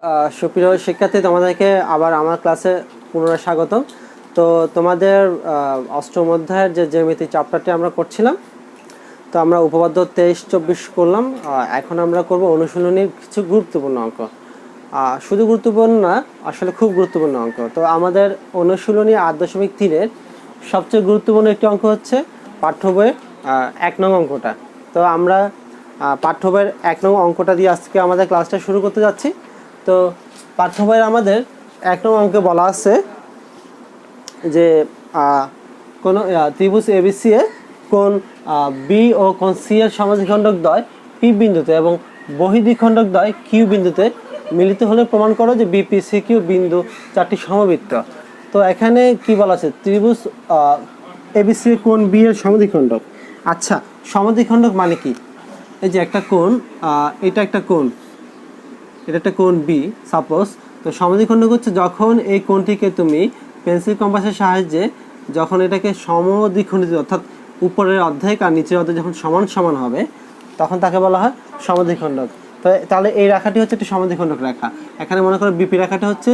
সুপ্রিয় শিক্ষার্থী, তোমাদেরকে আবার আমার ক্লাসে পুনরায় স্বাগতম। তো তোমাদের অষ্টম অধ্যায়ের যে জ্যামিতি চ্যাপ্টারটি আমরা করছিলাম, তো আমরা উপপাদ্য 23-24 করলাম। এখন আমরা করব অনুশীলনীর কিছু গুরুত্বপূর্ণ অঙ্ক। শুধু গুরুত্বপূর্ণ না, আসলে খুব গুরুত্বপূর্ণ অঙ্ক। তো আমাদের অনুশীলনী 8.3-এর সবচেয়ে গুরুত্বপূর্ণ একটি অঙ্ক হচ্ছে পাঠ্য বইয়ের 1 নং অঙ্কটা। তো আমরা পাঠ্য বইয়ের 1 নং অঙ্কটা দিয়ে আজকে আমাদের ক্লাসটা শুরু করতে যাচ্ছি। তো পাঠ্য বইয়ের আমাদের 1 নং অঙ্কে বলা আছে যে কোনো ত্রিভুজ এবিসি এ কোণ বি ও কোণ সি এর সমদ্বিখণ্ডক দ্বয় পি বিন্দুতে এবং বহির্দ্বিখণ্ডক দ্বয় কিউ বিন্দুতে মিলিত হলে প্রমাণ করো যে বিপি সি কিউ বিন্দু চারটি সমবৃত্ত। তো এখানে কি বলা আছে? ত্রিভুজ এবিসি এর কোণ বি এর সমদ্বিখণ্ডক। আচ্ছা, সমদ্বিখণ্ডক মানে কি? এই যে একটা কোণ, এটা একটা কোণ, এটা একটা কোণ বি সাপোজ। তো সমদ্বিখণ্ডক হচ্ছে যখন এই কোণটিকে তুমি পেন্সিল কম্পাসের সাহায্যে যখন এটাকে সমদ্বিখণ্ডিত, অর্থাৎ উপরের অর্ধেক আর নিচের অর্ধেক যখন সমান সমান হবে, তখন তাকে বলা হয় সমদ্বিখণ্ডক। তো তাহলে এই রেখাটি হচ্ছে একটি সমদ্বিখণ্ডক রেখা। এখানে মনে করো বিপি রেখাটা হচ্ছে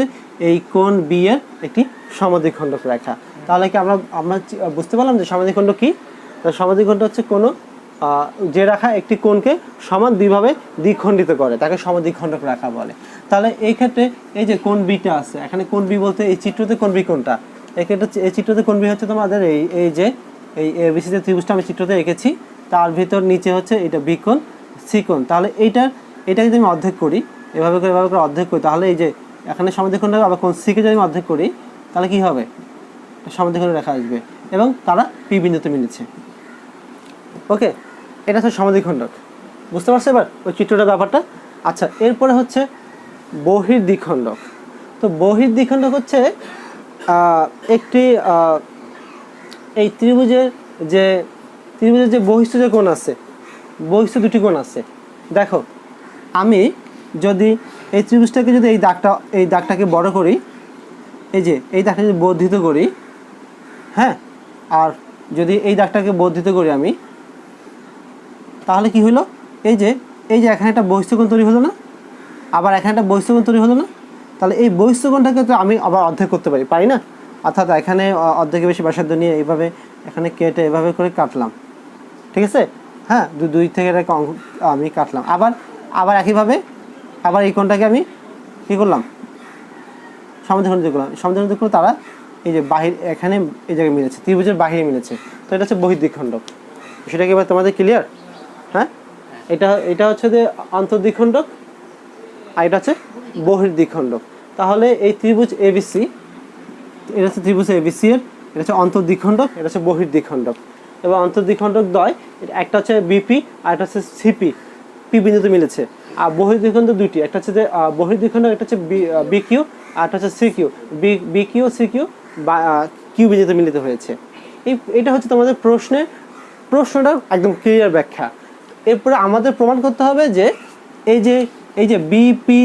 এই কোণ বি এর একটি সমদ্বিখণ্ডক রেখা। তাহলে কি আমরা বুঝতে পারলাম যে সমদ্বিখণ্ডক কি? সমদ্বিখণ্ডক হচ্ছে কোনো যে রেখা একটি কোণকে সমান দুইভাবে দ্বিখণ্ডিত করে তাকে সমদ্বিখণ্ডক রেখা বলে। তাহলে এই ক্ষেত্রে এই যে কোণ বিটা আছে, এখানে কোণ বি বলতে এই চিত্রতে কোণ বি কোণটা, এক্ষেত্রে এই চিত্রতে কোণ বি হচ্ছে তোমাদের এই যে এই এবিসি যে ত্রিভুজটা আমি চিত্রতে এঁকেছি, তার ভিতর নিচে হচ্ছে এটা বি কোণ সি কোণ। তাহলে এটাকে যদি আমি অর্ধেক করি, এভাবে করে অর্ধেক করি, তাহলে এই যে এখানে সমদ্বিখণ্ডক আবার কোণ সিকে যদি আমি অর্ধেক করি, তাহলে কি হবে? সমদ্বিখণ্ডক রেখা আসবে এবং তারা পি বিন্দুতে মিলেছে। ওকে, এটা হচ্ছে সমদ্বিখণ্ডক। বুঝতে পারছো এবার ওই চিত্রটার ব্যাপারটা? আচ্ছা, এরপরে হচ্ছে বহির্দ্বিখণ্ডক। তো বহির্দ্বিখণ্ডক হচ্ছে একটি এই ত্রিভুজের যে বহিস্থ যে কোণ আছে, বহিস্থ দুটি কোণ আছে। দেখো, আমি যদি এই ত্রিভুজটাকে যদি এই দাগটাকে বড় করি, এই যে এই দাগটা যদি বর্ধিত করি, হ্যাঁ, আর যদি এই দাগটাকে বর্ধিত করি আমি, তাহলে কি হলো? এই যে এখানে একটা বহিস্থ কোণ তৈরি হলো না, আবার এখানে একটা বহিস্থ কোণ তৈরি হলো না। তাহলে এই বহিস্থ কোণটাকে তো আমি আবার অর্ধেক করতে পারি না? অর্থাৎ এখানে অর্ধেকের বেশি ব্যাসার্ধ নিয়ে এইভাবে এখানে কেটে এভাবে করে কাটলাম, ঠিক আছে? হ্যাঁ, দুই থেকে একটা অঙ্ক আমি কাটলাম। আবার একইভাবে আবার এই কোণটাকে আমি কী করলাম? সমদ্বিখণ্ডিত করলাম। সমদ্বিখণ্ডিত করে তারা এই যে বাহির এখানে এই জায়গায় মিলেছে, ত্রিভুজের বাহিরে মিলেছে। তো এটা হচ্ছে বহির্দ্বিখণ্ডক। সেটা কি এবার তোমাদের ক্লিয়ার? হ্যাঁ, এটা হচ্ছে যে অন্তর্দ্বিখণ্ডক, আর এটা হচ্ছে বহির্দ্বিখণ্ডক। তাহলে এই ত্রিভুজ এবিসি, এটা হচ্ছে ত্রিভুজ এবিসি এর, এটা হচ্ছে অন্তর্দ্বিখণ্ডক, এটা হচ্ছে বহির্দ্বিখণ্ডক। এবং অন্তর্দ্বিখণ্ডক দ্বয়, একটা হচ্ছে বিপি আর একটা হচ্ছে সিপি, পি বিন্দুতে মিলেছে। আর বহির্দ্বিখণ্ডক দুইটি, একটা হচ্ছে যে বহির্দ্বিখণ্ডক, একটা হচ্ছে বিকিউ আর একটা হচ্ছে সিকিউ। বিকিউ সিকিউ বা কিউ বিন্দুতে মিলিত হয়েছে। এটা হচ্ছে তোমাদের প্রশ্নটার একদম ক্লিয়ার ব্যাখ্যা। এরপরে আমাদের প্রমাণ করতে হবে যে এই যে বিপি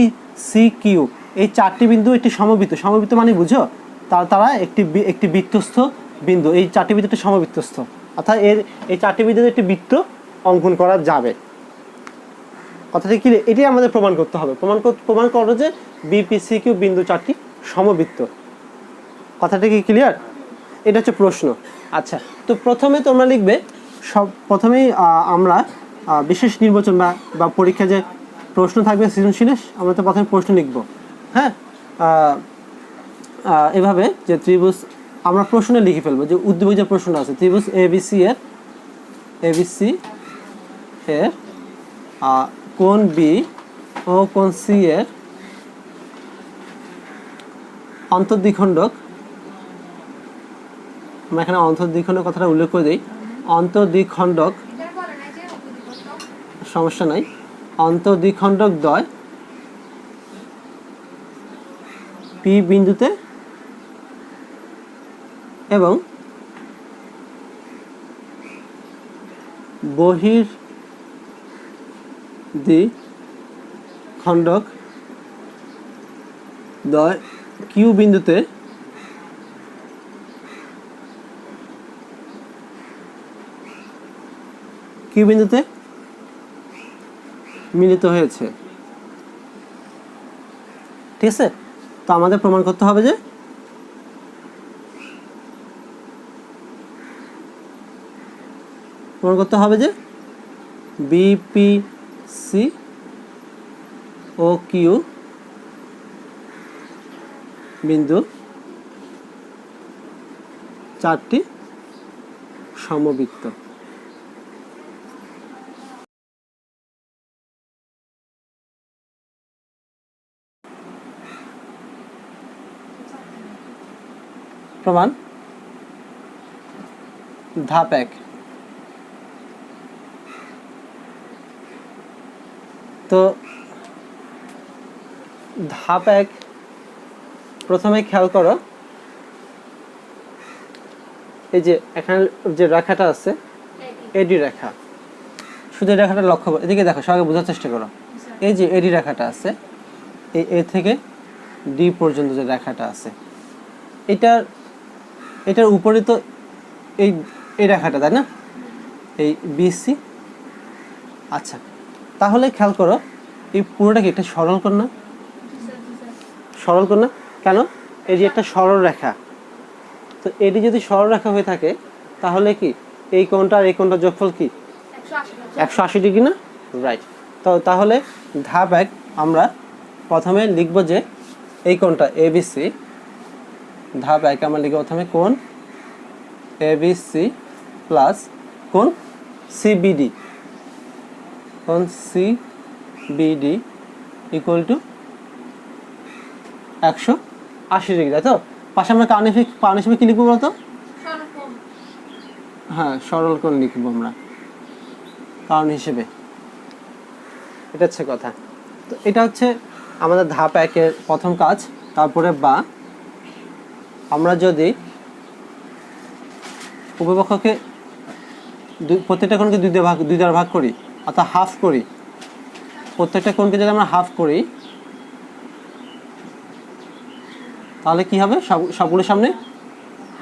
সি কিউ, এই চারটি বিন্দু একটি সমবৃত্ত মানে বুঝো, তারা একটি বৃত্তস্থ বিন্দু। এই চারটি বিন্দু একটি সমবৃত্তস্থ, অর্থাৎ এই চারটি বিন্দুতে একটি বৃত্ত অঙ্কন করা যাবে। কথাটা কি? এটাই আমাদের প্রমাণ করতে হবে। প্রমাণ করো যে বিপি সি কিউ বিন্দু চারটি সমবৃত্ত। কথাটা কি ক্লিয়ার? এটা হচ্ছে প্রশ্ন। আচ্ছা, তো প্রথমে তোমরা লিখবে, প্রথমেই আমরা বিশেষ নির্বাচন বা পরীক্ষা যে প্রশ্ন থাকবে সৃজনশীলের, আমরা তো প্রথমে প্রশ্ন লিখব। হ্যাঁ, এভাবে যে ত্রিভুজ আমরা প্রশ্নে লিখে ফেলবো, যে উদ্দীপক যে প্রশ্নটা আছে, ত্রিভুজ এবিসি এর কোণ বি ও কোণ সি এর অন্তর্দ্বিখণ্ডক। আমরা এখানে অন্তর্দ্বিখণ্ডক কথাটা উল্লেখ করে দিই। অন্তর্দ্বিখণ্ডক, সমস্যা নাই, অন্তর্দ্বিখণ্ডক দ্বয় পি বিন্দুতে এবং বহির্দ্বিখণ্ডক দ্বয় কিউ বিন্দুতে মিলিত হয়েছে। ঠিক আছে? তো আমাদের প্রমাণ করতে হবে যে বিপিসি ও কিউ বিন্দু চারটি সমবৃত্ত। প্রমাণ ধাপ 1। তো ধাপ 1 প্রথমে খেয়াল করো, এই যে এখানে যে রেখাটা আছে এডি রেখা, শুধু এই রেখাটা লক্ষ্য করো, এদিকে দেখো, সবাই বোঝার চেষ্টা করো। এই যে এডি রেখাটা আছে, এই এ থেকে ডি পর্যন্ত যে রেখাটা আছে, এটার উপরে তো এই রেখাটা, তাই না? এই বিসি। আচ্ছা, তাহলে খেয়াল করো, এই পুরোটা কি একটা সরল কোণ না? সরল কোণ না? কেন? এই যে একটা সরল রেখা, তো এটি যদি সরল রেখা হয়ে থাকে তাহলে কি এই কোণটা আর এই কোণটা যোগফল কি 180 ডিগ্রি না? রাইট। তো তাহলে ধাপ 1 আমরা প্রথমে লিখব যে এই কোণটা এবিসি। ধাপ 1 আমরা লিখব প্রথমে কোণ এবিসি প্লাস কোণ সিবিডি। কোণ সিবিডি ইকুয়াল টু 180 ডিগ্রি, তাই তো? পাশে আমরা কারণ হিসেবে কি লিখবো বলতো? হ্যাঁ, সরল কোণ লিখবো আমরা কারণ হিসেবে। এটা হচ্ছে কথা। তো এটা হচ্ছে আমাদের ধাপ 1 এর প্রথম কাজ। তারপরে বা আমরা যদি উপপক্ষকে প্রত্যেকটা কোণকে দুই দ্বারা ভাগ করি, অর্থাৎ হাফ করি, প্রত্যেকটা কোণকে যদি আমরা হাফ করি তাহলে কি হবে? সবগুলোর সামনে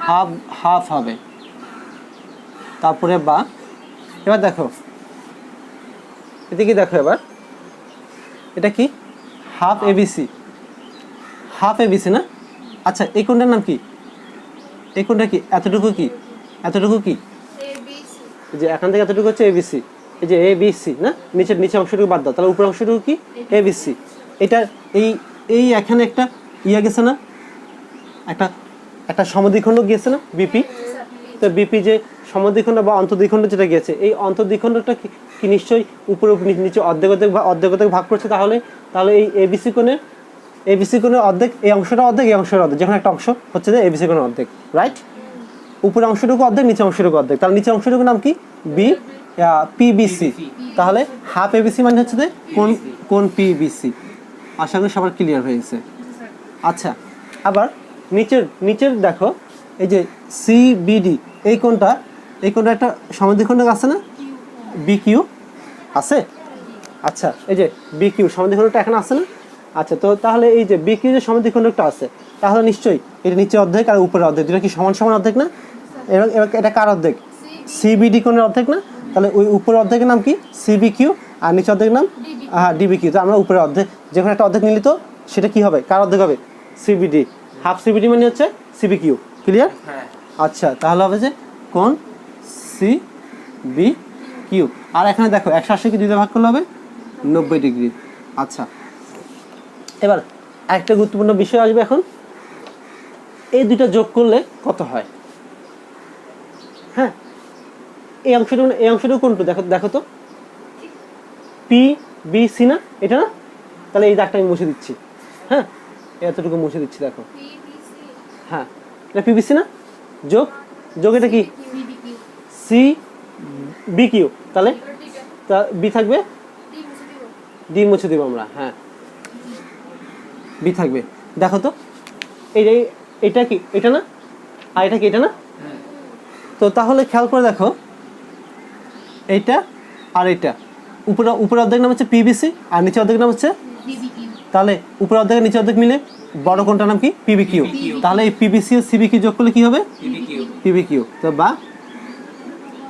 হাফ হাফ হবে। তারপরে বা এবার দেখো, এদিকে দেখো, এবার এটা কি? Half ABC. হাফ এবিসি না? আচ্ছা, এই কোণটার নাম কি? এই কোণটা কি? এতটুকু কি? এতটুকু কি? যে এখান থেকে এতটুকু হচ্ছে এবিসি। এই যে এবিসি না, নিচের অংশটুকু বাদ দাও, তাহলে উপরের অংশটুকু কি? এবিসি। এটা এই এখানে একটা ইয়া গেছে না, একটা সমদ্বিখণ্ড গিয়েছে না, বিপি। তো বিপি যে সমদ্বিখণ্ড বা অন্তর্দ্বিখণ্ড যেটা গিয়েছে, এই অন্তর্দ্বিখণ্ডটা কি নিশ্চয়ই উপরে নিচে অর্ধেক ভাগ করছে। তাহলে এই এবিসি কোণের অর্ধেক, এই অংশটা অর্ধেক, এই অংশের অর্ধেক, যখন একটা অংশ হচ্ছে যে এবিসি কোণের অর্ধেক, রাইট? উপরের অংশটুকু অর্ধেক, নিচের অংশটুকু অর্ধেক, তাহলে নিচের অংশটুকু নাম কি? পিবিসি। তাহলে হাফ এবিসি মানে হচ্ছে যে কোণ পিবিসি। আশা করি সবার ক্লিয়ার হয়েছে। আচ্ছা, আবার নিচের দেখো, এই যে সিবিডি, এই কোণটা একটা সমদ্বিখণ্ড আছে না, বিকিউ আছে। আচ্ছা, এই যে বিকিউ সমদ্বিখণ্ডটা এখানে আছে না? আচ্ছা, তো তাহলে এই যে বিকিউ যে সমদ্বিখণ্ডটা আছে, তাহলে নিশ্চয়ই এটা নিচের অর্ধেক আর উপরের অর্ধেক, দুটো কি সমান সমান অর্ধেক না? এবার এটা কার অর্ধেক? সিবিডি কোণের অর্ধেক না? তাহলে ওই উপরের অর্ধেকের নাম কি? সিবিকিউ, আর নিচের অর্ধেকের নাম ডিবিকিউ। তো আমরা উপরের অর্ধেক, যখন একটা অর্ধেক নিলি তো সেটা কি হবে? কার অর্ধেক হবে? সিবিডি। হাফ সিবিডি মানে হচ্ছে সিবিকিউ। ক্লিয়ার? আচ্ছা, তাহলে হবে যে কোণ সিবিকিউ। আর এখানে দেখো 180 কে 2 দিয়ে ভাগ করলে হবে 90 ডিগ্রি। আচ্ছা, এবার একটা গুরুত্বপূর্ণ বিষয় আসবে এখন, এই দুইটা যোগ করলে কত হয়? হ্যাঁ, এই অংশটুকু কোনটুকু দেখো তো, পিবিসি না? এটা না? তাহলে এই দাগটা আমি মুছে দিচ্ছি। হ্যাঁ, এতটুকু মুছে দিচ্ছি, দেখো। হ্যাঁ, এটা পিবিসি না? যোগ এটা কি? C BQ. তাহলে বি থাকবে, ডি মুছে দিব আমরা। হ্যাঁ, বি থাকবে। দেখো তো, এটা কি? এটা না? আর এটা কি? এটা না? তো তাহলে খেয়াল করে দেখো, এইটা আর এটা উপরে অর্ধেক নাম হচ্ছে পিবিসি, আর নিচে অর্ধেক নাম হচ্ছে ডিবিকিউ। তাহলে উপরে অর্ধেক নিচে অর্ধেক মিলে বড় কোণটার নাম কি? পিবিকিউ। তাহলে এই পিবিসি ও সিবিকিউ যোগ করলে কি হবে? পিবিকিউ। তো বা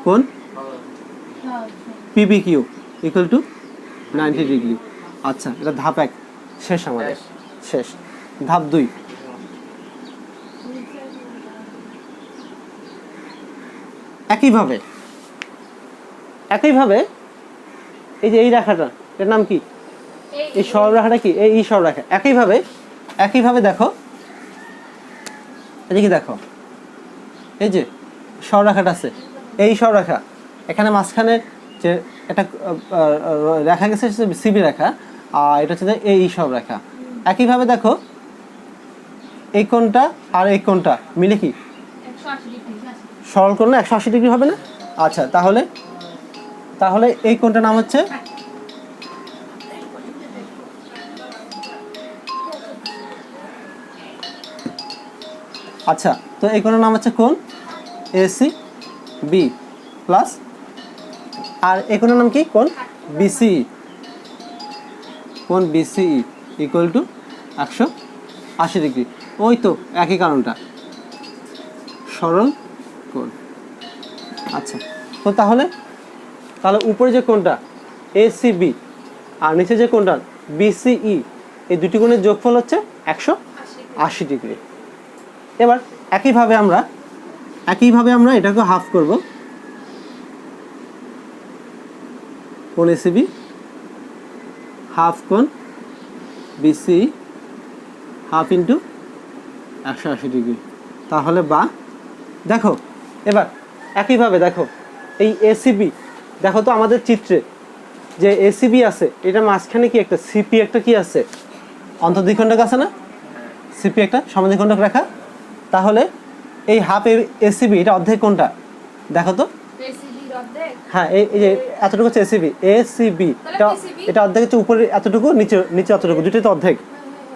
কোণ পিবিকিউ ইকুয়াল টু 90 ডিগ্রি। আচ্ছা, এটা ধাপ 1 শেষ, আমাদের শেষ। ধাপ 2, একইভাবে এই যে এই রেখাটা, এর নাম কি? এই সরলরেখাটা কি? এই সরলরেখা। একইভাবে দেখো, এদিকে দেখো, এই যে সরলরেখাটা আছে, এই সরলরেখা, এখানে মাঝখানে যে একটা রেখা গেছে সিবি রেখা, আর এটা হচ্ছে এই সরলরেখা। একইভাবে দেখো এই কোণটা আর এই কোণটা মিলে কি সরল কোণ না? 180 ডিগ্রি হবে না? আচ্ছা, তাহলে এই কোণটার নাম হচ্ছে আচ্ছা, তো এই কোণের নাম হচ্ছে কোণ এসি বি প্লাস, আর এই কোণের নাম কি? কোণ বিসিই। কোণ বিসিই ইকুয়াল টু 180 ডিগ্রি। ওই তো একই কারণটা, সরল কোণ। আচ্ছা, তো তাহলে উপরে যে কোণটা এসিবি আর নিচে যে কোণটা বিসিই, এই দুটি কোণের যোগফল হচ্ছে 180 ডিগ্রি। এবার একইভাবে আমরা এটাকে হাফ করব। কোণ এসিবি হাফ কোণ বিসিই হাফ ইন্টু 180 ডিগ্রি। তাহলে বা দেখো, এবার একইভাবে দেখো এই এসিবি, দেখো তো আমাদের চিত্রে যে এসিবি আছে, এটা মাঝখানে কি একটা সিপি একটা কি আছে? অন্তর্দ্বিখণ্ডক আছে না? সিপি একটা সমদ্বিখণ্ডক রেখা। তাহলে এই হাফ এসিবি, এটা অর্ধেক কোনটা দেখো তো? হ্যাঁ, এই যে এতটুকু হচ্ছে এসিবি, এটা অর্ধেক হচ্ছে, উপরে এতটুকু, নিচে অতটুকু, দুটোই তো অর্ধেক।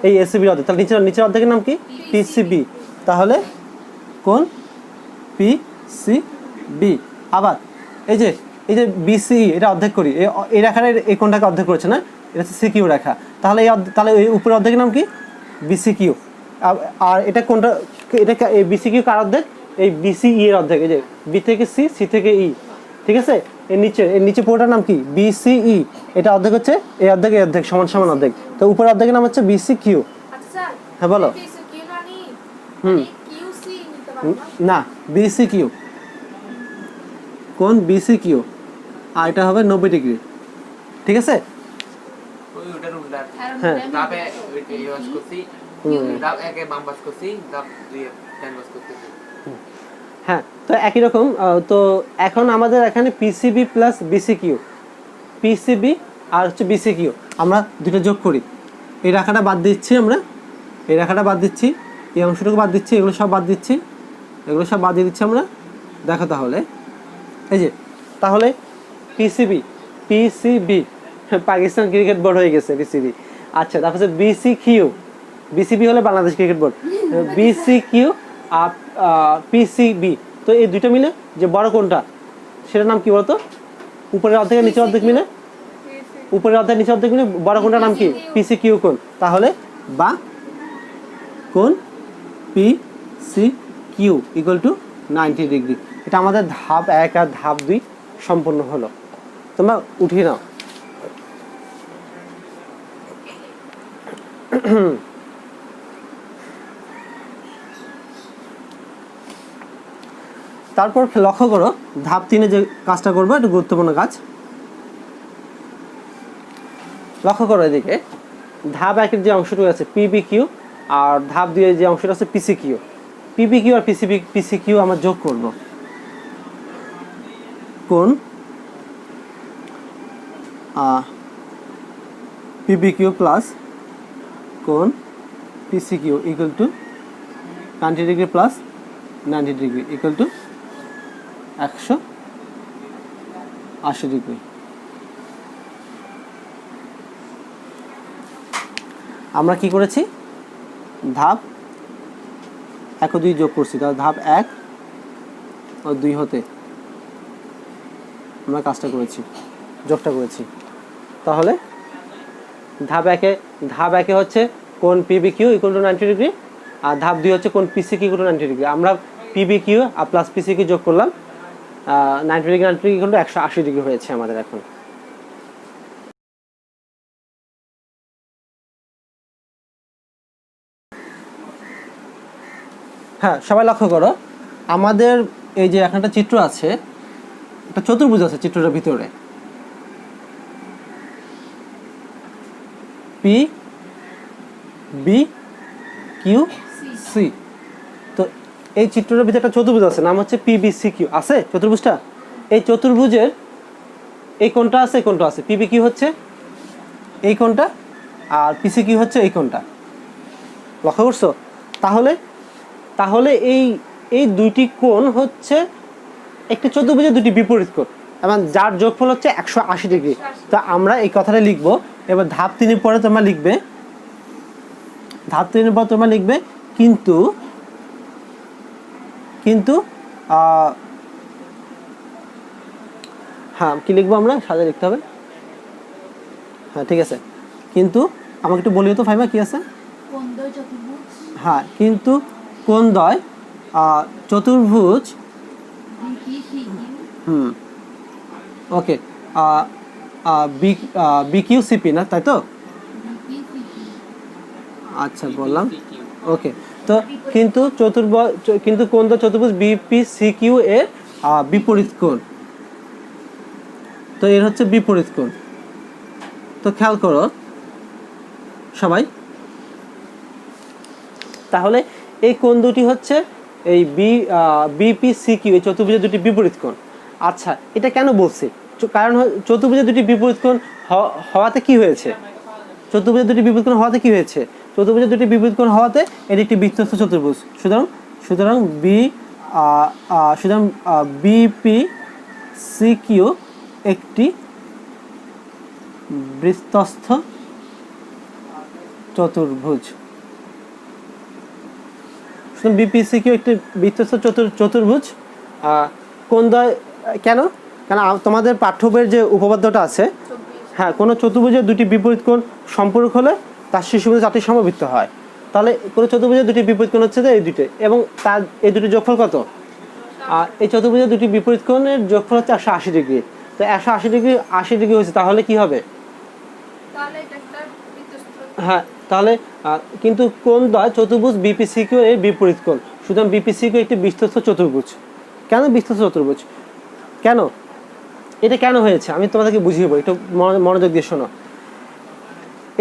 এই এসিবির অর্ধেক, তাহলে নিচের অর্ধেকের নাম কি? পিসিবি। তাহলে কোণ পিসিবি। আবার এই যে বিসিই, এটা অর্ধেক করি, এই রেখাটা এই কোণটাকে অর্ধেক করেছে না? এটা হচ্ছে সিকিউ রেখা। তাহলে এই উপরের অর্ধেকের নাম কি? বিসিকিউ। আর এটা কোনটা? এটা এই বিসিকিউ কার অর্ধেক? এই বিসিই এর অর্ধেক। এই যে বি থেকে সি, সি থেকে ই, ঠিক আছে? এর নিচে পুরোটার নাম কি? বিসিই। এটা অর্ধেক হচ্ছে এই অর্ধেক, এই অর্ধেক, সমান সমান অর্ধেক। তো উপরের অর্ধেকের নাম হচ্ছে বিসিকিউ। হ্যাঁ বলো। না, বিসিকিউ, কোণ বিসিকিউ, আর এটা হবে 90 ডিগ্রি, ঠিক আছে? হ্যাঁ, হ্যাঁ, তো একই রকম। তো এখন আমাদের এখানে পিসিবি প্লাস বিসিকিউ, পিসিবি আর হচ্ছে বিসিকিউ, আমরা দুটো যোগ করি। এই রেখাটা বাদ দিচ্ছি, এই রেখাটা বাদ দিচ্ছি, এই অংশটুকু বাদ দিচ্ছি, এগুলো সব বাদ দিচ্ছি, এগুলো সব বাদ দিয়ে দিচ্ছি আমরা। দেখো তাহলে এই যে, তাহলে পিসিবি পাকিস্তান ক্রিকেট বোর্ড হয়ে গেছে পিসিবি। আচ্ছা, তারপর হচ্ছে বিসিবি হলে বাংলাদেশ ক্রিকেট বোর্ড, বিসিকিউ আর পিসিবি। তো এই দুটো মিলে যে বড় কোণটা, সেটার নাম কি বলতো? উপরের অর্ধেক নিচের অর্ধেক মিলে, উপরের অর্ধেক নিচের অর্ধেক মিলে বড় কোণটার নাম কি? পিসিকিউ কোণ। তাহলে বা কোণ পিসিকিউ ইকুয়াল টু 90 ডিগ্রি। এটা আমাদের ধাপ 1 আর ধাপ 2 সম্পন্ন হলো। তোমরা উঠিয়ে নাও। তারপর লক্ষ্য করো, ধাপ 3 যে কাজটা করবো, এটা গুরুত্বপূর্ণ কাজ। লক্ষ্য করো এদিকে, ধাপ 1 যে অংশটুকু আছে পিবিকিউ, আর ধাপ 2 যে অংশটা আছে পিসিকিউ। পিবিকিউ আর পিসিকিউ আমরা যোগ করব। কোণ পিবিকিউ প্লাস কোণ PCQ equal to 90 degree plus 90 degree equal to 180 degree. আমরা কি করেছি? ধাপ 1 ও 2 যোগ করছি, তাহলে ধাপ 1 ও 2 হতে আমরা কাজটা করেছি, যোগটা করেছি। তাহলে ধাপ 1 হচ্ছে কোণ পিবিকিউ ইকুয়াল টু 90 ডিগ্রি, আর ধাপ 2 হচ্ছে কোণ পিসিকিউ ইকুয়াল টু 90 ডিগ্রি। আমরা পিবিকিউ আর প্লাস পিসিকিউ যোগ করলাম, 90 ডিগ্রি ইকুয়াল টু 180 ডিগ্রি হয়েছে আমাদের এখন। হ্যাঁ, সবাই লক্ষ্য করো, আমাদের এই যে এখানে একটা চিত্র আছে, একটা চতুর্ভুজ আছে চিত্রটার ভিতরে, পি বি কিউ সি। তো এই চিত্রটার ভিতরে একটা চতুর্ভুজ আছে, নাম হচ্ছে পিবিসি কিউ। আছে চতুর্ভুজটা? এই চতুর্ভুজের এই কোণটা আছে, এই কোণটা আছে। পিবি কিউ হচ্ছে এই কোণটা, আর পিসি কিউ হচ্ছে এই কোণটা। লক্ষ্য করছো? তাহলে তাহলে এই এই দুইটি কোণ হচ্ছে একটি চতুর্ভুজের দুটি বিপরীত কোণ, এবং যার যোগফল হচ্ছে 180 ডিগ্রি। তো আমরা এই কথাটা লিখবো। এবার ধাপ 3 পরে তোমরা লিখবে, ধাপ 3 পর তোমরা লিখবে কিন্তু কিন্তু হ্যাঁ, কি লিখবো আমরা? সাজা লিখতে হবে। হ্যাঁ, ঠিক আছে। কিন্তু আমাকে একটু বলিও তো ফাইমা, কি আছে? হ্যাঁ, কিন্তু কোণদ্বয় চতুর্ভুজ। ওকে, বিকিউসিপি না, তাই তো? আচ্ছা, বললাম। ওকে, তো কিন্তু কিন্তু কোণদ্বয় চতুর্ভুজ বিপিসিকিউ এর বিপরীত কোণ, তো এর হচ্ছে বিপরীত কোণ। তো খেয়াল করো সবাই, তাহলে এই কোণ দুটি হচ্ছে এই বিপিসিকিউ, এই চতুর্ভুজের দুটি বিপরীত কোণ। আচ্ছা, এটা কেন বলছি? কারণ চতুর্ভুজের দুটি বিপরীত কোণ হওয়াতে কি হয়েছে? চতুর্ভুজের দুটি বিপরীত কোণ হওয়াতে কি হয়েছে? চতুর্ভুজের দুটি বিপরীত কোণ হওয়াতে এটি একটি বৃত্তস্থ চতুর্ভুজ। সুতরাং বিপিসিকিউ একটি বৃত্তস্থ চতুর্ভুজ। বিপিসিকিউ একটি বৃত্তস্থ চতুর্ভুজ। কোণদ্বয় কেন? কারণ তোমাদের পাঠ্য বইয়ের যে উপপাদ্যটা আছে, হ্যাঁ, কোনো চতুর্ভুজের দুটি বিপরীত কোণ সম্পূরক হলে তার শীর্ষবিন্দু 4টি সমবৃত্ত হয়। তাহলে কোনো চতুর্ভুজের দুটি বিপরীত কোণ হচ্ছে যে এই দুটো, এবং তার এই দুটি যোগফল কত? এই চতুর্ভুজের দুটি বিপরীত কোণের যোগফল হচ্ছে 180 ডিগ্রি। তো 180 ডিগ্রি 80 ডিগ্রি হয়েছে, তাহলে কি হবে? হ্যাঁ, তাহলে কিন্তু কোণদ্বয় চতুর্ভুজ বিপিসিকিউ এর বিপরীত কোণ, সুতরাং বিপিসিকিউ একটি বৃত্তস্থ চতুর্ভুজ। কেন বৃত্তস্থ চতুর্ভুজ? কেন এটা কেন হয়েছে আমি তোমাদেরকে বুঝিয়ে বলি, একটু মনোযোগ দিয়ে শোনো।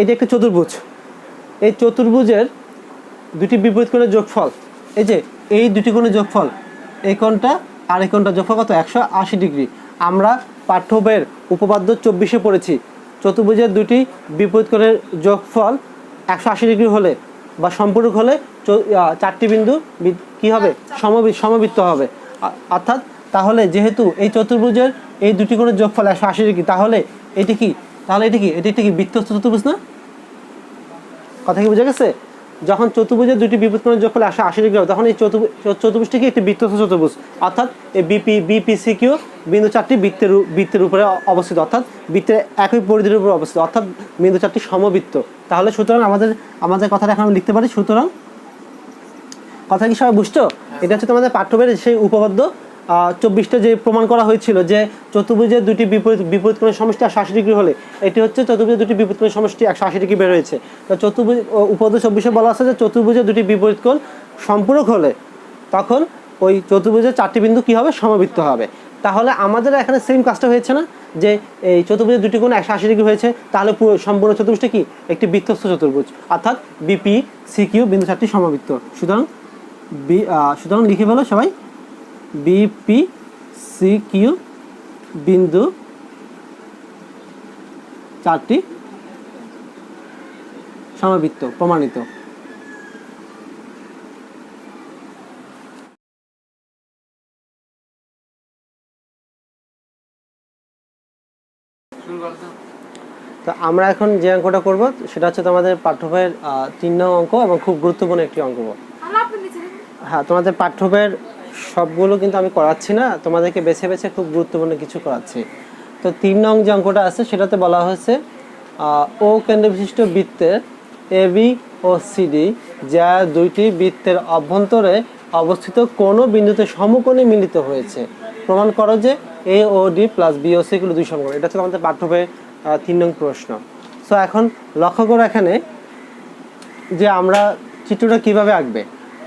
এটি একটি চতুর্ভুজ, এই চতুর্ভুজের দুটি বিপরীত কোণের যোগফল, এই যে এই দুটি কোণের যোগফল, এই কোণটা আর এই কোণটা যোগফল কত? 180 ডিগ্রি। আমরা পাঠ্য বইয়ের উপপাদ্য 24-এ পড়েছি, চতুর্ভুজের দুটি বিপরীত কোণের যোগফল 180 ডিগ্রি হলে বা সম্পূরক হলে 4টি বিন্দু কি হবে? সমবৃত্ত হবে। অর্থাৎ তাহলে যেহেতু এই চতুর্ভুজের এই দুটি কোণের যোগফল 180 ডিগ্রি, তাহলে এটি কি? এটি একটি বৃত্তস্থ চতুর্ভুজ না? কথা কি বোঝা গেছে? যখন চতুর্ভুজের দুটি বিপরীত কোণের যোগফল 180 ডিগ্রি হবে, তখন এই চতুর্ভুজটি কি একটি বৃত্তস্থ চতুর্ভুজ। অর্থাৎ এই বিপিসিকিউ বিন্দু 4টি বৃত্তের উপরে অবস্থিত, অর্থাৎ বৃত্তের একই পরিধির উপরে অবস্থিত, অর্থাৎ বিন্দু 4টি সমবৃত্ত। তাহলে সুতরাং আমাদের কথাটা এখন আমি লিখতে পারি। সুতরাং কথা কি সবাই বুঝছো? এটা হচ্ছে তোমাদের পাঠ্য বইয়ের সেই উপপাদ্য 24টা যে প্রমাণ করা হয়েছিল যে চতুর্ভুজের দুটি বিপরীত কোণের সমষ্টি 180 ডিগ্রি হলে এটি হচ্ছে চতুর্ভুজের দুটি বিপরীত কোণের সমষ্টি 180 ডিগ্রি বের হয়েছে। তো চতুর্ভুজ উপপাদ্য 24-এ বলা আছে যে চতুর্ভুজের দুটি বিপরীত কোণ সম্পূরক হলে তখন ওই চতুর্ভুজের 4টি বিন্দু কি হবে? সমবৃত্ত হবে। তাহলে আমাদের এখানে সেম কাজটা হয়েছে না, যে এই চতুর্ভুজের দুটি কোণ 180 ডিগ্রি হয়েছে, তাহলে পুরো সম্পূর্ণ চতুর্ভুজটা কি? একটি বৃত্তস্থ চতুর্ভুজ, অর্থাৎ বিপিসিকিউ বিন্দু 4টি সমবৃত্ত। সুতরাং লিখে ফেলো সবাই, বিপিসিকিউ বিন্দু 4টি সমবৃত্ত, প্রমাণিত। তো আমরা এখন যে অঙ্কটা করব সেটা হচ্ছে তোমাদের পাঠ্য বইয়ের 3 নং অঙ্ক, এবং খুব গুরুত্বপূর্ণ একটি অঙ্ক। হ্যাঁ, তোমাদের পাঠ্য বইয়ের সবগুলো কিন্তু আমি করাচ্ছি না, তোমাদেরকে বেছে বেছে খুব গুরুত্বপূর্ণ কিছু করাচ্ছি। তো 3 নং যে অঙ্কটা আছে সেটাতে বলা হয়েছে ও কেন্দ্র বিশিষ্ট বৃত্তের এবি ও সিডি যা দুইটি বৃত্তের অভ্যন্তরে অবস্থিত কোনো বিন্দুতে সমকোণে মিলিত হয়েছে, প্রমাণ করো যে এ ও ডি প্লাস বি ও সি এগুলো দুই সমকোণ। এটা হচ্ছে আমাদের পাঠ্য বইয়ের 3 নং প্রশ্ন। সো এখন লক্ষ্য করো এখানে যে আমরা চিত্রটা কিভাবে আঁকবে।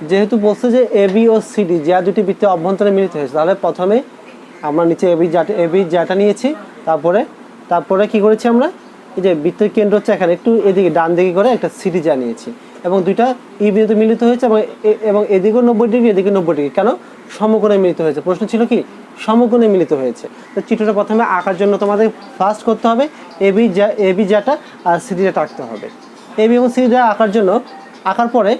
যেহেতু বলছে যে এবি ও সিডি যা দুটি বৃত্তের অভ্যন্তরে মিলিত হয়েছে, তাহলে প্রথমে আমরা নিচে এবি জ্যাটা নিয়েছি, তারপরে কি করেছি আমরা, এই যে বৃত্তের কেন্দ্র হচ্ছে এখানে একটু এদিকে ডান দিকে করে একটা সিডি যা নিয়েছি, এবং দুইটা ই বিন্দুতে মিলিত হয়েছে, এবং এদিকেও 90 ডিগ্রি, এদিকে 90 ডিগ্রি। কেন? সমকোণে মিলিত হয়েছে। প্রশ্ন ছিল কি সমকোণে মিলিত হয়েছে। তো চিত্রটা প্রথমে আঁকার জন্য তোমাদের ফার্স্ট করতে হবে এবি জ্যাটা আর সিডি জ্যাটা আঁকতে হবে। এবি এবং সিডি জ্যা আঁকার পরে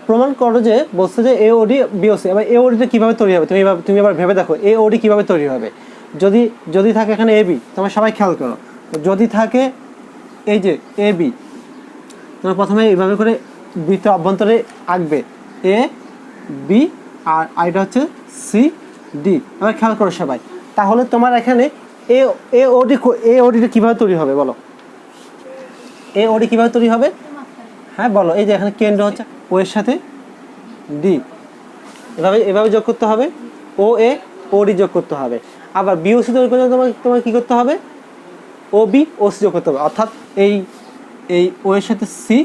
প্রমাণ করো যে বলছে যে এওডি বিওসি। এবার এওডিটা কীভাবে তৈরি হবে তুমি এবার ভেবে দেখো এওডি কীভাবে তৈরি হবে। যদি থাকে এখানে এবি, তোমরা সবাই খেয়াল করো, যদি থাকে এই যে এবি, তোমরা প্রথমে এইভাবে করে বৃত্তের অভ্যন্তরে আঁকবে এ বি আর এটা হচ্ছে সি ডি। এবার খেয়াল করো সবাই, তাহলে তোমার এখানে এওডিটা কীভাবে তৈরি হবে বলো, এওডি কীভাবে তৈরি হবে? হ্যাঁ বলো। এই যে এখানে কেন্দ্র হচ্ছে ও এর সাথে ডি, এভাবে যোগ করতে হবে, ও এ ও ডি যোগ করতে হবে। আবার বিওসি তৈরি করতে তোমার কী করতে হবে, ও বি ও সি যোগ করতে হবে, অর্থাৎ এই ও এর সাথে সি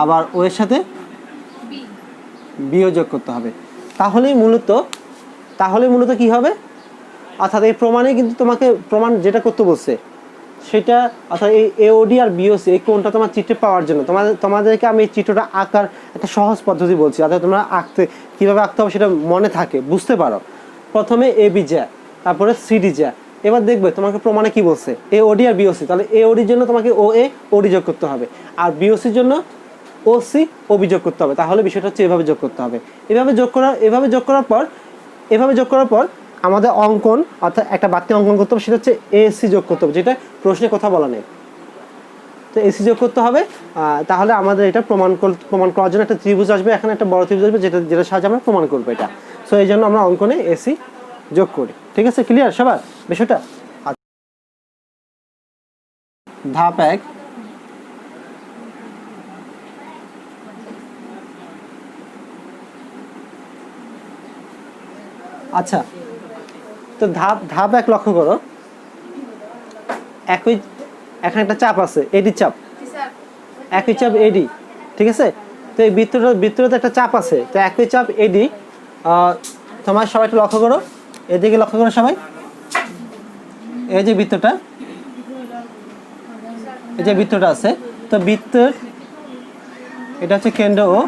আবার ও এর সাথে বিও যোগ করতে হবে। তাহলেই মূলত কি হবে, অর্থাৎ এই প্রমাণে কিন্তু তোমাকে প্রমাণ যেটা করতে বলছে সেটা, অর্থাৎ এই এওডি আর বিওসি এই কোণটা তোমার চিত্রে পাওয়ার জন্য তোমাদেরকে আমি এই চিত্রটা আঁকার একটা সহজ পদ্ধতি বলছি, অর্থাৎ তোমরা কীভাবে আঁকতে হবে সেটা মনে থাকে, বুঝতে পারো। প্রথমে এবি জ্যা, তারপরে সিডি জ্যা। এবার দেখবে তোমাকে প্রমাণে কি বলছে এওডি আর বিওসি, তাহলে এওডির জন্য তোমাকে ও এ ওডি যোগ করতে হবে, আর বিওসির জন্য ও সি ওবি যোগ করতে হবে। তাহলে বিষয়টা হচ্ছে এভাবে যোগ করতে হবে। এভাবে যোগ করার পর আমাদের অঙ্কন, অর্থাৎ একটা বাড়তি অঙ্কন করতে হবে, সেটা হচ্ছে এসি যোগ করতে হবে, যেটা প্রশ্নে কথা বলা নেই। তো এসি যোগ করতে হবে, তাহলে আমাদের এটা প্রমাণ করার জন্য একটা ত্রিভুজ আসবে, এখানে একটা বড় ত্রিভুজ আসবে, যেটা সাহায্যে আমরা প্রমাণ করবো এটা। সো এই জন্য আমরা অঙ্কনে এসি যোগ করি। ঠিক আছে, ক্লিয়ার সবার বিষয়টা? ধাপ 1, আচ্ছা তো ধাপ 1 লক্ষ্য করো, এখানে একটা চাপ আছে এডি চাপ, একই চাপ এডি, ঠিক আছে? তো এই বৃত্তটাতে একটা চাপ আছে, তো একই চাপ এডি। তোমার সবাই একটু লক্ষ্য করো, এদিকে লক্ষ্য করো সবাই, এই যে বৃত্তটা আছে, তো বৃত্তের এটা হচ্ছে কেন্দ্র ও,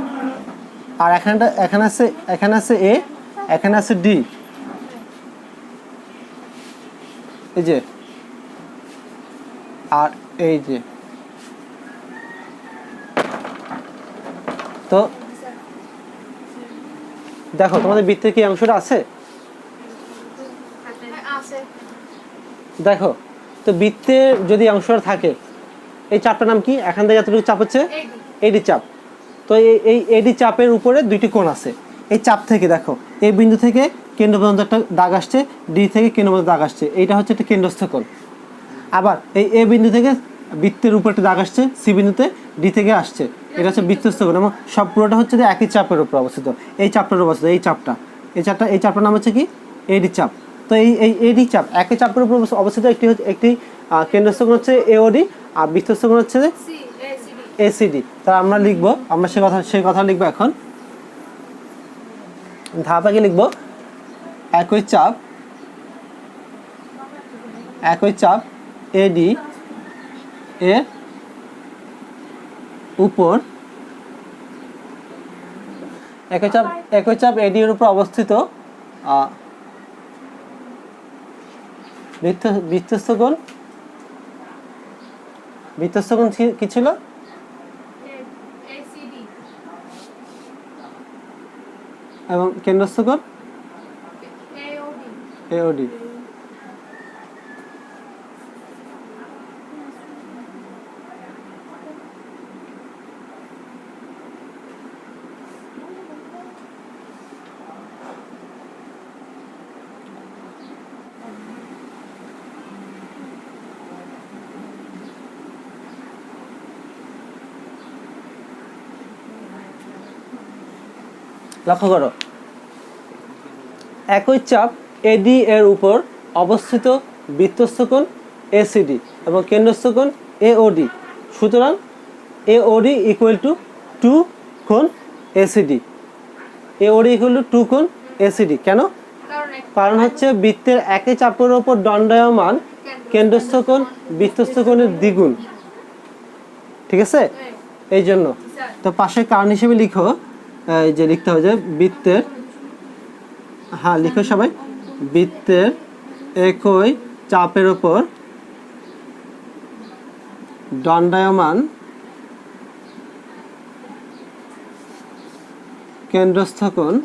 আর এখানে আছে এ, এখানে আছে ডি, এই যে, আর এই যে। তো দেখো তোমাদের বৃত্তের কি অংশটা আছে? দেখো, তো বৃত্তের যদি অংশটা থাকে, এই চাপটার নাম কি? এখান থেকে এতটুকু চাপ হচ্ছে এডি চাপ। তো এই এডি চাপের উপরে দুইটি কোণ আছে। এই চাপ থেকে দেখো, এই বিন্দু থেকে কেন্দ্র পর্যন্ত একটা দাগ আসছে, ডি থেকে কেন্দ্র পর্যন্ত দাগ আসছে, এইটা হচ্ছে একটা কেন্দ্রস্থ কোণ। আবার এই এ বিন্দু থেকে বৃত্তের উপর একটা দাগ আসছে, সি বিন্দুতে ডি থেকে আসছে, এটা হচ্ছে বৃত্তস্থ কোণ, এবং সব পুরোটা হচ্ছে যে একই চাপের উপর অবস্থিত। এই চাপটার অবস্থিত, এই চাপটার নাম হচ্ছে কি এডি চাপ। তো এই এডি চাপ একই চাপের উপর অবস্থিত একটি কেন্দ্রস্থ কোণ হচ্ছে এওডি, আর বৃত্তস্থ কোণ হচ্ছে এসিডি। তা আমরা লিখবো, আমরা সেই কথা লিখবো এখন। ধাপ আগে লিখবো একই চাপ এডি এর উপর, একই চাপ এডি এর উপর অবস্থিত বৃত্তস্থ কোণ কি ছিল? এবং কেন্দ্রস্থ কোণ এওডি। লক্ষ্য করো, একই চাপ এডি এর উপর অবস্থিত বৃত্তস্থ কোণ এসিডি এবং কেন্দ্রস্থ কোণ এওডি। সুতরাং এওডি ইকুয়াল টু 2 কোণ এসিডি। AOD ইকুয়াল টু 2 কোণ ACD। কেন? কারণ হচ্ছে বৃত্তের একই চাপের উপর দণ্ডায়মান কেন্দ্রস্থ কোণ বৃত্তস্থ কোণের দ্বিগুণ। ঠিক আছে, এই জন্য। তো পাশে কারণ হিসেবে লিখো, এই যে লিখতে হবে যে বৃত্তের, হ্যাঁ লিখো সবাই, বৃত্তের একই চাপের উপর দণ্ডায়মান কেন্দ্রস্থ কোণ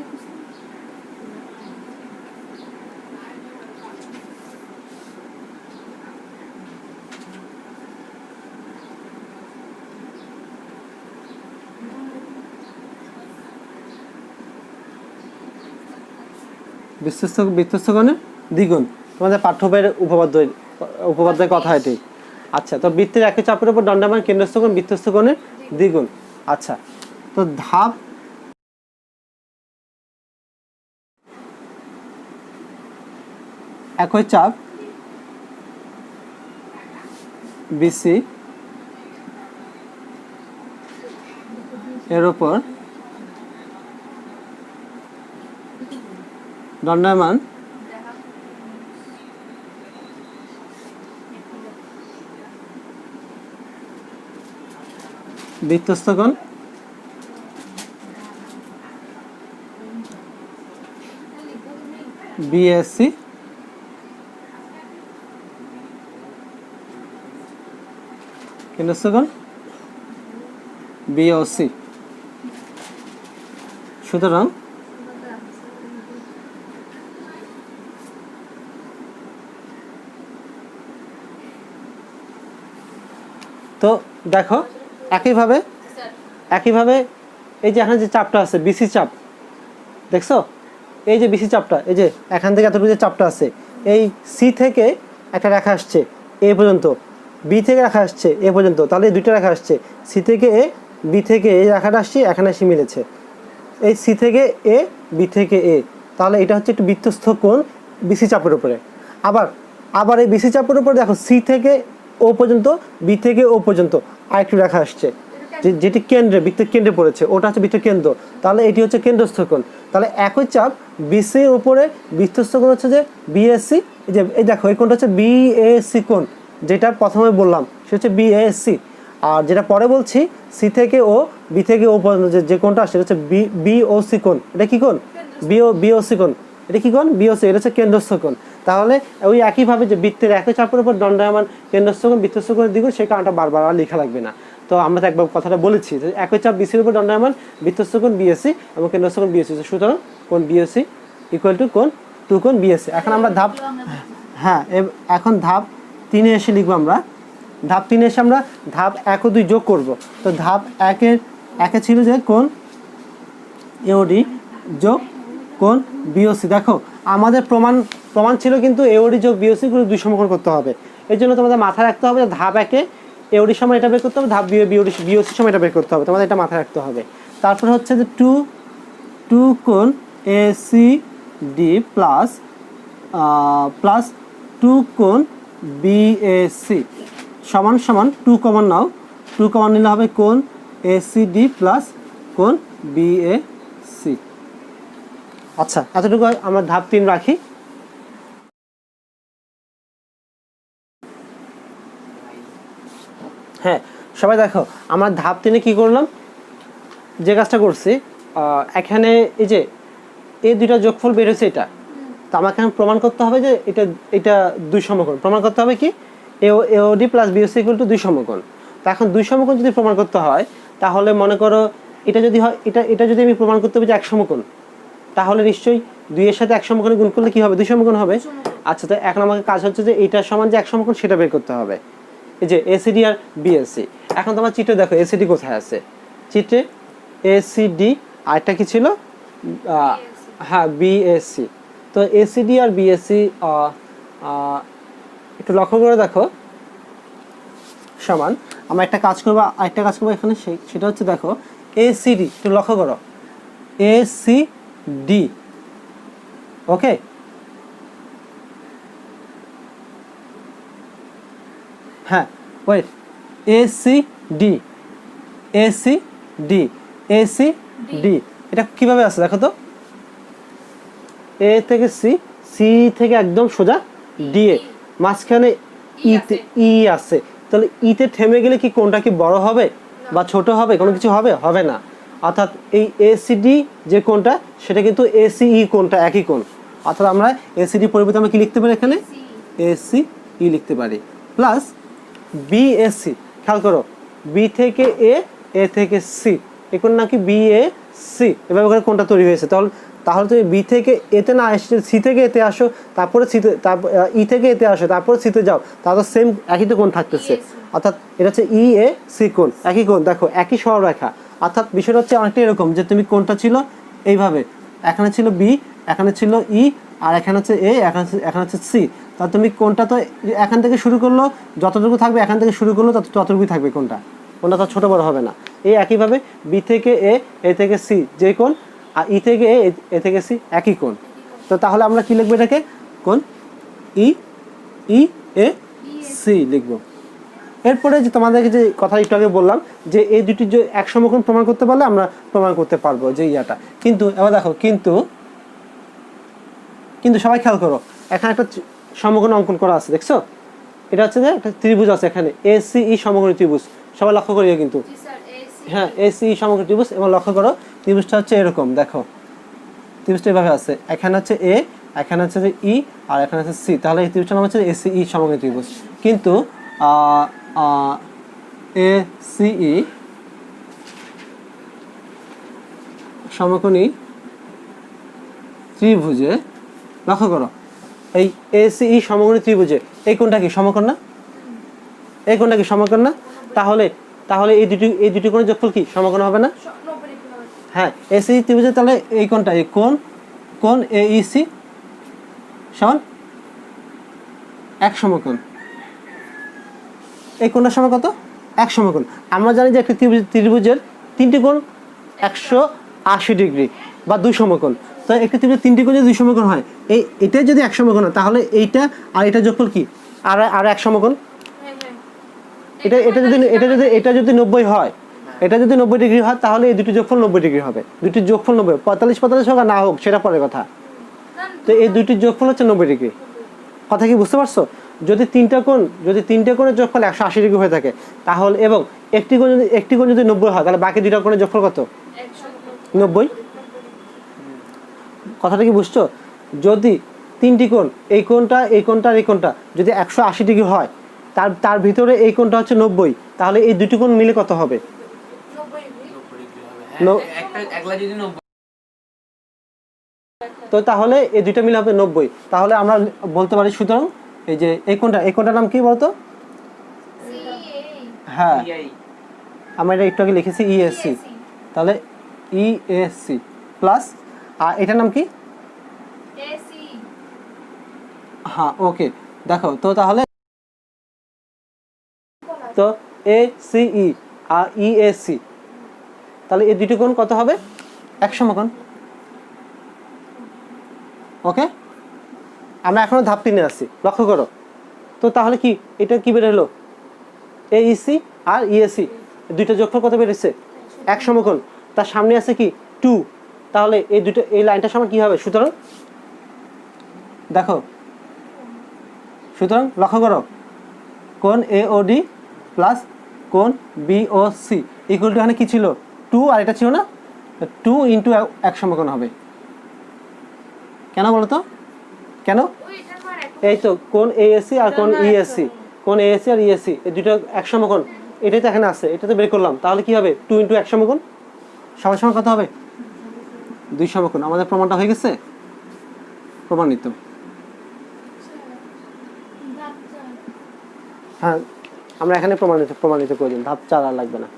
বৃত্তস্থ কোণের দ্বিগুণ। তোমাদের পাঠ্য বইয়ের উপপাদ্যের কথা এটি। আচ্ছা, তো বৃত্তের একই চাপের উপর দণ্ডায়মান কেন্দ্রস্থ কোণ বৃত্তস্থ কোণের দ্বিগুণ। আচ্ছা, তো ধাপ একই চাপ BC এর উপর দণ্ডায়মান বৃত্তস্থ কোণ BSC কেন্দ্রস্থ কোণ BOC। সুতরাং তো দেখো একইভাবে এই যে এখানে যে চাপটা আছে BC চাপ, দেখছো এই যে BC চাপটা, এই যে এখান থেকে এতটুকু যে চাপটা আছে, এই C থেকে একটা রেখা আসছে A পর্যন্ত, B থেকে রেখা আসছে A পর্যন্ত, তাহলে এই দুইটা রেখা আসছে C থেকে A, B থেকে এই রেখাটা আসছে, এখানে এসে মিলেছে। এই C থেকে A, B থেকে A, তাহলে এটা হচ্ছে একটু বৃত্তস্থ কোণ BC চাপের উপরে। আবার এই BC চাপের উপরে দেখো C থেকে O পর্যন্ত, B থেকে O পর্যন্ত আরেকটু রেখা আসছে, যেটি কেন্দ্রে, বৃত্তের কেন্দ্রে পড়েছে, ওটা হচ্ছে বৃত্তের কেন্দ্র, তাহলে এটি হচ্ছে কেন্দ্রস্থ কোণ। তাহলে একই চাপ BC এর উপরে বৃত্তস্থ কোণ হচ্ছে যে BSC। এই দেখো এই কোণটা হচ্ছে BAC কোণ, যেটা প্রথমে বললাম সে হচ্ছে BAC। আর যেটা পরে বলছি C থেকে O, B থেকে O পর্যন্ত যে কোণটা আসছে, এটা হচ্ছে BOC কোণ। এটা কি কোণ? BOC কোণ। এটা কি কোণ? BOC। এটা হচ্ছে কেন্দ্রস্থ কোণ। তাহলে ওই একইভাবে যে বৃত্তের একই চাপের উপর দণ্ডায়মান কেন্দ্রস্থ কোণ বৃত্তস্থ কোণের দ্বিগুণ, সেই কারণটা বারবার আর লেখা লাগবে না। তো আমরা তো একবার কথাটা বলেছি যে একই চাপ BC এর উপর দণ্ডায়মান বৃত্তস্থ কোণ BSC এবং কেন্দ্রস্থ কোণ BOC। সুতরাং কোণ BOC ইকুয়াল টু কোণ 2 কোণ BSC। এখন আমরা এখন ধাপ 3-এ এসে লিখবো আমরা। ধাপ 3-এ এসে আমরা ধাপ 1 ও 2 যোগ করব। তো ধাপ 1-এ ছিল যে কোণ AOD যোগ কোণ BOC। দেখো আমাদের প্রমাণ ছিল কিন্তু AOD যোগ BOC গুলো 2 সমকোণ করতে হবে। এর জন্য তোমাদের মাথায় রাখতে হবে যে ধাপ 1-এ AOD সময় এটা বের করতে হবে, ধাপ 2-এ BOC সময় এটা বের করতে হবে, তোমাদের এটা মাথায় রাখতে হবে। তারপর হচ্ছে যে 2 কোণ ACD প্লাস 2 কোণ BAC সমান 2 কমন নাও, 2 কমন নিলে হবে কোণ ACD প্লাস কোণ BAC। আচ্ছা, এতটুকু আমরা ধাপ 3 রাখি। হ্যাঁ সবাই দেখো আমরা ধাপ 3-এ কি করলাম, যে কাজটা করছি, এখানে এই যে এই দুইটা যোগফল বের হয়েছে, এটা তো আমাকে এখন প্রমাণ করতে হবে যে এটা 2 সমকোণ। প্রমাণ করতে হবে কি AOD plus BOC equal to 2 সমকোণ। তো এখন 2 সমকোণ যদি প্রমাণ করতে হয়, তাহলে মনে করো এটা যদি হয়, এটা যদি আমি প্রমাণ করতে হবে যে 1 সমকোণ, তাহলে নিশ্চয়ই 2 এর সাথে 1 সমকোণে গুণ করলে কি হবে? 2 সমকোণ হবে। আচ্ছা, তো এখন আমাকে কাজ হচ্ছে যে এটা সমান যে 1 সমকোণ সেটা বের করতে হবে। এই যে ACD আর BSC। এখন তোমার চিত্রে দেখো ACD কোথায় আছে, চিত্রে ACD আর একটা কি ছিল, হ্যাঁ BSC। তো ACD আর BSC একটু লক্ষ্য করে দেখো সমান। আমরা একটা কাজ করবো এখানে, সেটা হচ্ছে দেখো ACD, একটু লক্ষ্য করো ACD, ওকে। হ্যাঁ ওয়েট, ACD এটা কিভাবে আছে দেখো তো, এ থেকে সি, সি থেকে একদম সোজা ডি এ, মাঝখানে ই আছে। তাহলে ইতে থেমে গেলে কি কোনটা কি বড় হবে বা ছোট হবে, কোনো কিছু হবে? হবে না। অর্থাৎ এই এসিডি যে কোনটা সেটা কিন্তু এসিই কোনটা একই কোণ। অর্থাৎ আমরা এসিডি পরিবর্তে আমরা কি লিখতে পারি এখানে? এসিই লিখতে পারি। প্লাস বিএসি, খেয়াল করো, বি থেকে এ, এ থেকে সি, এই কোণ নাকি বিএসি, এভাবে করে কোনটা তৈরি হয়েছে। তাহলে তুমি বি থেকে এতে না এসে সি থেকে এতে আসো, তারপরে সিতে, তারপর ই থেকে এতে আসো, তারপরে সিতে যাও, তাহলে সেম একই তো কোণ থাকতেছে। অর্থাৎ এটা হচ্ছে ই এ সি কোণ, একই কোণ, দেখো একই সরলরেখা। অর্থাৎ বিষয়টা হচ্ছে অনেকটা এরকম যে তুমি কোণটা ছিল এইভাবে, এখানে ছিল বি, এখানে ছিল ই, আর এখানে হচ্ছে এ, এখানে হচ্ছে সি। তা তুমি কোণটা তো এখান থেকে শুরু করলো, যতটুকু থাকবে এখান থেকে শুরু করলো ততটুকুই থাকবে কোণটা তো ছোটো বড় হবে না। এই একইভাবে বি থেকে এ, এ থেকে সি যে কোণ, আর ই থেকে এ, এ থেকে সি একই কোণ। তো তাহলে আমরা কি লিখবো এটাকে? কোণ ই ই এ সি লিখবো। এরপরে যে তোমাদেরকে যে কথা একটু আগে বললাম যে এই দুটি যে এক সমকোণ প্রমাণ করতে পারলে আমরা প্রমাণ করতে পারবো যে ইয়াটা। কিন্তু এবার দেখো, কিন্তু সবাই খেয়াল করো, এখানে একটা সমকোণ অঙ্কন করা আছে, দেখছো? এটা হচ্ছে যে একটা ত্রিভুজ আছে এখানে, এসিই সমকোণী ত্রিভুজ, সবাই লক্ষ্য করিও কিন্তু। হ্যাঁ, এসিই সমকোণী ত্রিভুজ। এবং লক্ষ্য করো ত্রিভুজটা হচ্ছে এরকম, দেখো ত্রিভুজটা এভাবে আছে, এখানে হচ্ছে এ, এখানে হচ্ছে যে ই, আর এখানে হচ্ছে সি। তাহলে এই ত্রিভুজটার নাম হচ্ছে এসিই সমকোণী ত্রিভুজ। কিন্তু এসিই সমকোণী ত্রিভুজে, লক্ষ্য করো এই এসিই সমকোণী ত্রিভুজে এই কোণটা কি সমকোণ না? এই কোণটা কি সমকোণ না? তাহলে এই দুটি কোণের যোগফল কি সমকোণ হবে না? হ্যাঁ, এসিই ত্রিভুজে তাহলে এই কোণটা, এই কোণ এইসি সমান এক সমকোণ। এই কোণটার সমান কত? এক সমকোণ। আমরা জানি যে একটা ত্রিভুজের তিনটি কোণ 180 ডিগ্রি বা দুই সমকোণ। তো একটি ত্রিভুজের তিনটি কোণ যদি দুই সমকোণ হয়, এটাই যদি এক সমকোণ হয়, তাহলে এইটা আর এটা যোগফল কি আর এক সমকোণ। এটা যদি 90 হয়, এটা যদি 90 ডিগ্রি হয়, তাহলে এই দুটি যোগফল 90 ডিগ্রি হবে। দুটি যোগফল 90, 45 হোক আর না হোক সেটা পরের কথা। তো এই দুটির যোগফল হচ্ছে 90 ডিগ্রি। কথা কি বুঝতে পারছো? যদি তিনটা কোণের যোগফল 180 ডিগ্রি হয়ে থাকে, তাহলে এবং একটি কোণ যদি 90 হয়, তাহলে বাকি দুইটা কোণের যোগফল কত? 90। কথাটা কি বুঝছো? যদি তিনটি কোণ, এই কোণটা আর এই কোণটা যদি 180 ডিগ্রি হয়, তার ভিতরে এই কোণটা হচ্ছে 90, তাহলে এই দুটি কোণ মিলে কত হবে? তো তাহলে এই দুইটা মিলে হবে 90। তাহলে আমরা বলতে পারি, সুতরাং এই যে এই কোণটার নাম কি বলতো? হ্যাঁ, আমরা এটা একটু আগে লিখেছি ইএসসি। তাহলে ইএসসি প্লাস, আর এটার নাম কি? হ্যাঁ, ওকে। দেখো তো তাহলে তো এসিই আর ইএসসি, তাহলে এই দুটি কোণ কত হবে? এক সমকোণ। ওকে, আমরা এখনো ধাপ 3-এ আছি, লক্ষ্য করো। তো তাহলে কি এটা কি বের হলো? এইসি আর ইএসসি দুইটা যোগফল কত বেরিয়েছে? এক সমকোণ। তার সামনে আছে কি 2, তাহলে এই লাইনটার সমান কি হবে? সুতরাং দেখো, সুতরাং লক্ষ্য করো, কোণ এওডি প্লাস কোণ বিওসি ইকুয়াল টু, এখানে কি ছিল? 2, আর এটা ছিল না 2 ইন্টু এক সমকোণ হবে। কেন বলো তো? কেন? এই তো কোণ এএসসি আর কোণ ইএসসি, কোণ এএসসি আর ইএসসি এই দুটো এক সমকোণ, এটাই তো এখানে আছে, এটা তো বের করলাম। তাহলে কি হবে? 2 ইন্টু এক সমকোণ সমান কত হবে? 2 সমকোণ। আমাদের প্রমাণটা হয়ে গেছে, প্রমাণিত। হ্যাঁ, আমরা এখানে প্রমাণিত করে দিন, ধাপ 4 আর লাগবে না।